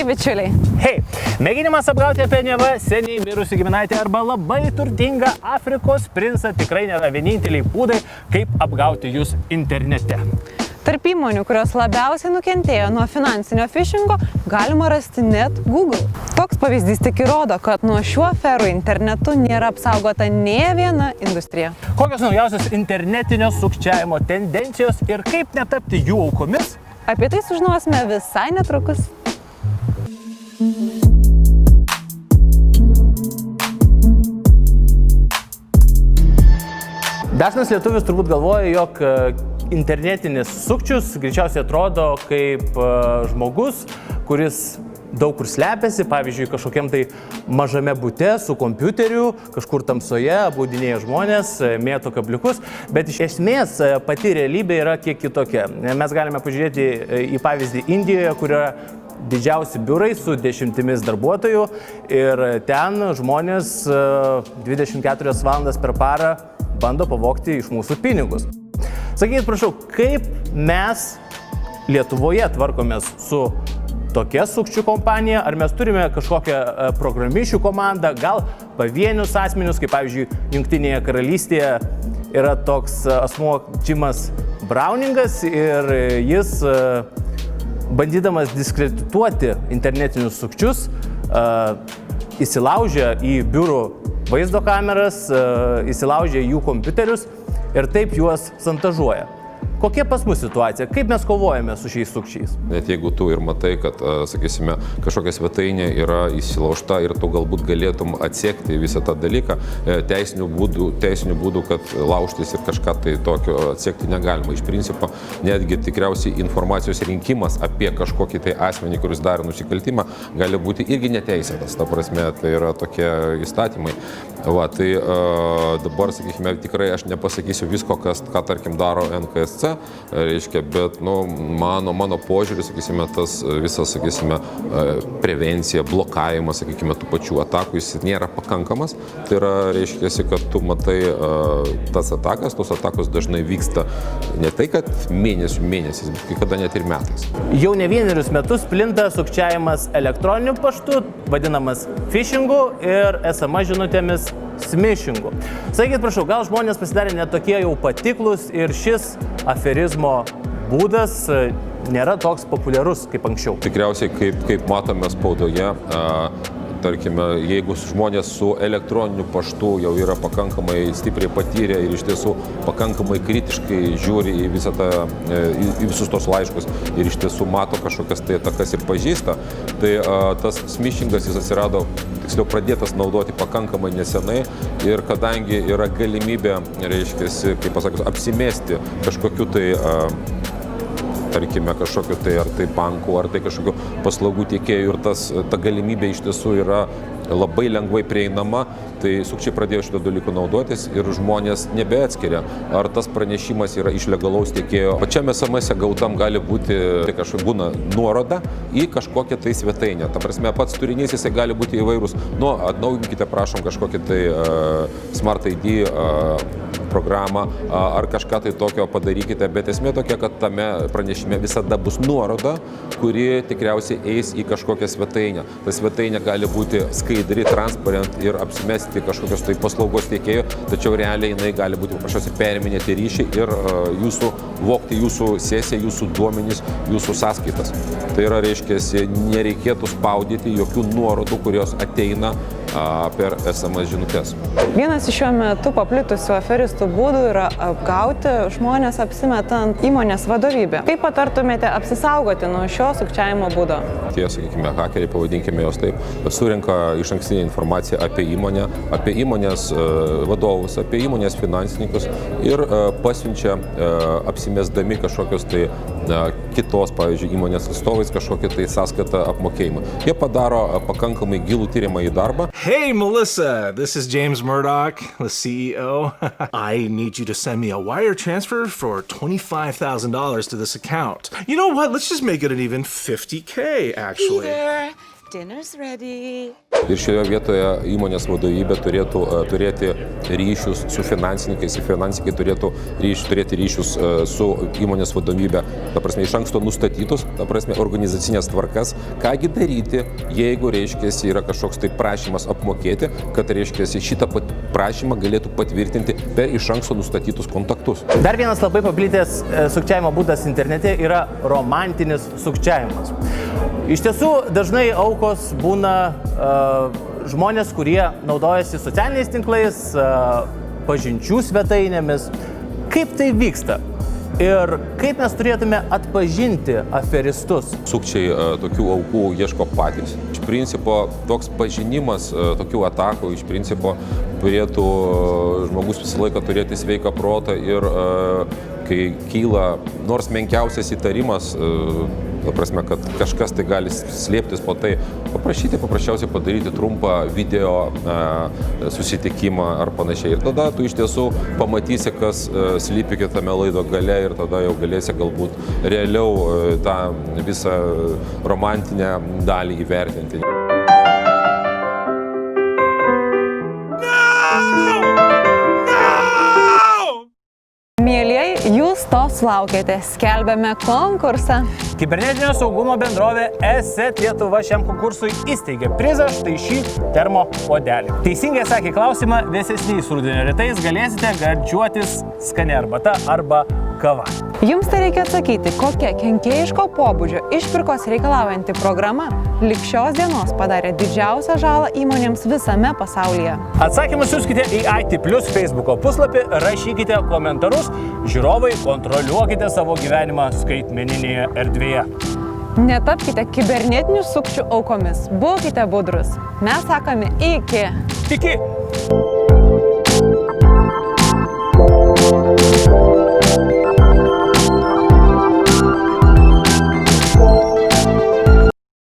bičiuliai. Hei, mėginimas apgauti apie neva seniai mirusį giminaitį arba labai turtingą Afrikos princą tikrai nėra vieninteliai būdai, kaip apgauti jūs internete. Tarp įmonių, kurios labiausiai nukentėjo nuo finansinio phishingo, galima rasti net Google. Toks pavyzdys tik įrodo, kad nuo šių aferų internetu nėra apsaugota nė viena industrija. Kokios naujausios internetinio sukčiavimo tendencijos ir kaip netapti jų aukomis? Apie tai sužinosime visai netrukus. Dažnas lietuvis turbūt galvoja, jog internetinis sukčius greičiausiai atrodo kaip žmogus, kuris daug kur slepiasi, pavyzdžiui, kažkokiam tai mažame bute su kompiuteriu, kažkur tamsoje, apgaudinėja žmonės, mėto kabliukus, bet iš esmės pati realybė yra kiek kitokia. Mes galime pažiūrėti į pavyzdį Indijoje, kur yra didžiausi biurai su 10 darbuotojų ir ten žmonės 24 valandas per parą bando pavogti iš mūsų pinigus. Sakykit, prašau, kaip mes Lietuvoje tvarkomės su tokia sukčių kompanija, ar mes turime kažkokią programišių komandą, gal pavienius asmenius, kaip pavyzdžiui, Jungtinėje karalystėje yra toks asmuo Jimas Browningas ir jis, bandydamas diskredituoti internetinius sukčius, įsilaužia į biurų vaizdo kameras, įsilaužia jų kompiuterius ir taip juos šantažuoja. Kokia pas mus situacija? Kaip mes kovojame su šiais sukčiais? Net jeigu tu ir matai, kad, sakysime, kažkokia svetainė yra įsilaužta ir tu galbūt galėtum atsekti visą tą dalyką, teisinių būdų, kad laužtis ir kažką tai tokio atsekti negalima. Iš principo, netgi tikriausiai informacijos rinkimas apie kažkokį tai asmenį, kuris darė nusikaltimą, gali būti irgi neteisėtas. Ta prasme, tai yra tokie įstatymai. Va, tai dabar, sakykime, tikrai aš nepasakysiu visko, ką tarkim daro NKSC, reiškia, bet mano požiūris, sakysime, tas visas, sakysime, prevencija, blokavimas, sakykime, tų pačių atakų, jis nėra pakankamas. Tai yra, reiškia, kad tu matai tas atakas, tos atakos dažnai vyksta ne tai, kad mėnesiais, bet kai kada net ir metais. Jau ne vienerius metus plinta sukčiavimas elektroniniu paštu, vadinamas phishingu ir SMS žinutėmis smishingu. Sakykit, prašau, gal žmonės pasidarė netokie jau patiklus ir šis aferizmo būdas nėra toks populiarus kaip anksčiau? Tikriausiai, kaip matome spaudoje, tarkime, jeigu žmonės su elektroniniu paštu jau yra pakankamai stipriai patyrę ir iš tiesų pakankamai kritiškai žiūri į į visus tos laiškus ir iš tiesų mato kažkokias tai atakas ir pažįsta, tai tas smishingas jis atsirado, tiksliau pradėtas naudoti pakankamai nesenai ir kadangi yra galimybė, reiškia, kaip pasakius, apsimesti kažkokiu tai tarkime, kažkokiu tai ar tai bankų, ar tai kažkokiu paslaugų tiekėjų ir ta galimybė iš tiesų yra labai lengvai prieinama, tai sukčiai pradėjo šito dalyko naudotis ir žmonės nebeatskiria, ar tas pranešimas yra iš legalaus tiekėjo. Pačiame SMS gautam gali būti, tai kažkokia būna nuoroda į kažkokią tai svetainę. Ta prasme, pats turinys jisai gali būti įvairūs. Atnaujinkite, prašom, kažkokį tai Smart ID programą ar kažką tai tokio padarykite, bet esmė tokia, kad tame pranešime visada bus nuoroda, kuri tikriausiai eis į kažkokią svetainę. Ta svetainė gali būti skaidri, transparent ir apsimesti kažkokios tai paslaugos tiekėjo, tačiau realiai jinai gali būti paprasčiausiai periminėti ryšį ir vogti jūsų sesiją, jūsų duomenys, jūsų sąskaitas. Tai yra, reiškia, nereikėtų spaudyti jokių nuorodų, kurios ateina per SMS žinutės. Vienas iš šiuo metu paplitusių aferistų būdų yra apgauti žmonės apsimetant įmonės vadovybę. Kaip patartumėte apsisaugoti nuo šio sukčiavimo būdo? Tie, sakykime, hakeriai, pavadinkime jos taip, surinka išankstinę informaciją apie įmonę, apie įmonės vadovus, apie įmonės finansininkus ir pasiunčia apsimesdami kažkokios tai kitos, pavyzdžiui, įmonės atstovais kažkokią tai sąskaitą apmokėjimą. Jie padaro pakankamai gilų tyrimąjį darbą. Hey, Melissa, this is James Murdoch, the CEO. I need you to send me a wire transfer for $25,000 to this account. You know what? Let's just make it an even $50K, actually. Peter, dinner's ready. Ir šioje vietoje įmonės vadovybė turėtų turėti ryšius su finansininkais ir finansininkai turėtų turėti ryšius su įmonės vadovybė. Ta prasme, iš anksto nustatytus, ta prasme, organizacinės tvarkas, kągi daryti, jeigu, reiškia, yra kažkoks tai prašymas apmokėti, kad, reiškia, šitą prašymą galėtų patvirtinti per iš anksto nustatytus kontaktus. Dar vienas labai paplitęs sukčiavimo būdas internete yra romantinis sukčiavimas. Iš tiesų, dažnai aukos būna žmonės, kurie naudojasi socialiniais tinklais, pažinčių svetainėmis. Kaip tai vyksta? Ir kaip mes turėtume atpažinti aferistus? Sukčiai tokių aukų ieško patys. Iš principo, toks pažinimas tokių atakų, iš principo, turėtų žmogus visą laiką turėti sveiką protą ir kai kyla nors menkiausias įtarimas, ta prasme, kad kažkas tai gali slėptis po tai, paprasčiausiai padaryti trumpą video susitikimą ar panašiai. Ir tada tu iš tiesų pamatysi, kas slypi kitame laido gale ir tada jau galėsi galbūt realiau tą visą romantinę dalį įvertinti. Mielieji, jūs to sulaukėte. Skelbiame konkursą. Kibernetinio saugumo bendrovė ESET Lietuva šiam konkursui įsteigė prizą štai šį termopuodelį. Teisingai atsakė klausimą, vėsesniais rudenio rytais galėsite gardžiuotis skania arbata arba kava. Jums tai reikia atsakyti, kokia kenkėjiško pobūdžio išpirkos reikalaujanti programa lig šios dienos padarė didžiausią žalą įmonėms visame pasaulyje. Atsakymus siųskite į IT Plus Facebooko puslapį, rašykite komentarus, žiūrovai, kontroliuokite savo gyvenimą skaitmeninėje erdvėje. Netapkite kibernetinių sukčių aukomis, būkite budrus. Mes sakome iki. Iki!